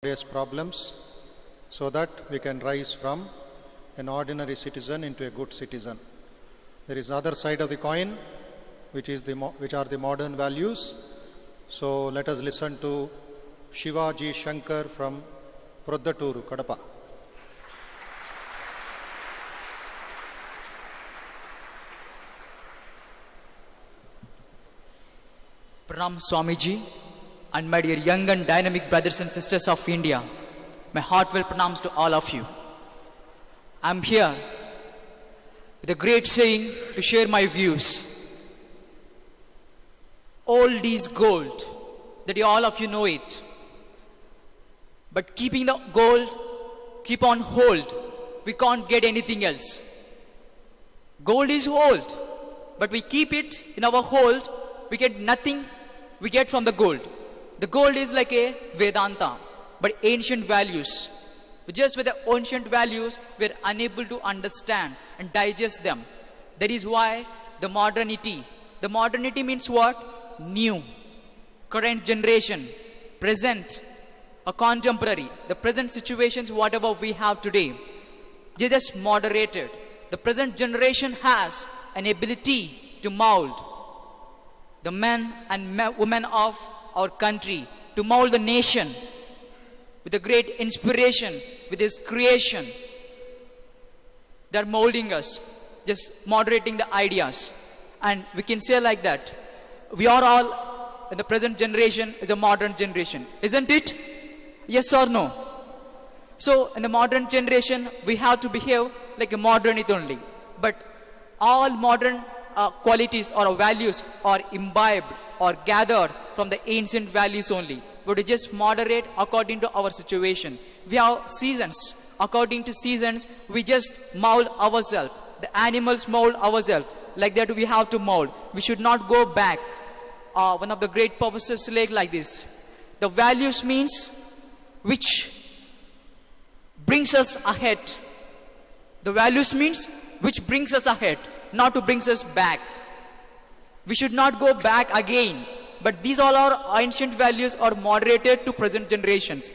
various problems so that we can rise from an ordinary citizen into a good citizen. There is other side of the coin, which are the modern values. So let us listen to Shivaji Shankar from Proddaturu, Kadapa. Pranam Swamiji and my dear young and dynamic brothers and sisters of India, my heartfelt pranams to all of you. I am here with a great saying to share my views. Old is gold, that all of you know it. But keeping the gold, keep on hold, we can't get anything else. Gold is old, but we keep it in our hold, we get nothing we get from the gold. The gold is like a Vedanta, but ancient values. Just with the ancient values, we are unable to understand and digest them. That is why the modernity means what? New, current generation, present, or contemporary. The present situations, whatever we have today, they just moderated. The present generation has an ability to mold the men and women of our country, to mold the nation with a great inspiration, with His creation. They are molding us, just moderating the ideas. And we can say like that, we are all in the present generation is a modern generation, isn't it? Yes or no? So in the modern generation, we have to behave like a modernity only. But all modern qualities or values are imbibed or gathered from the ancient values only. But we just moderate according to our situation. We have seasons. According to seasons, we just mold ourselves. The animals mold ourselves. Like that we have to mold. We should not go back. One of the great purposes like this. The values means which brings us ahead. The values means which brings us ahead, not to brings us back. We should not go back again. But these all our ancient values are moderated to present generations.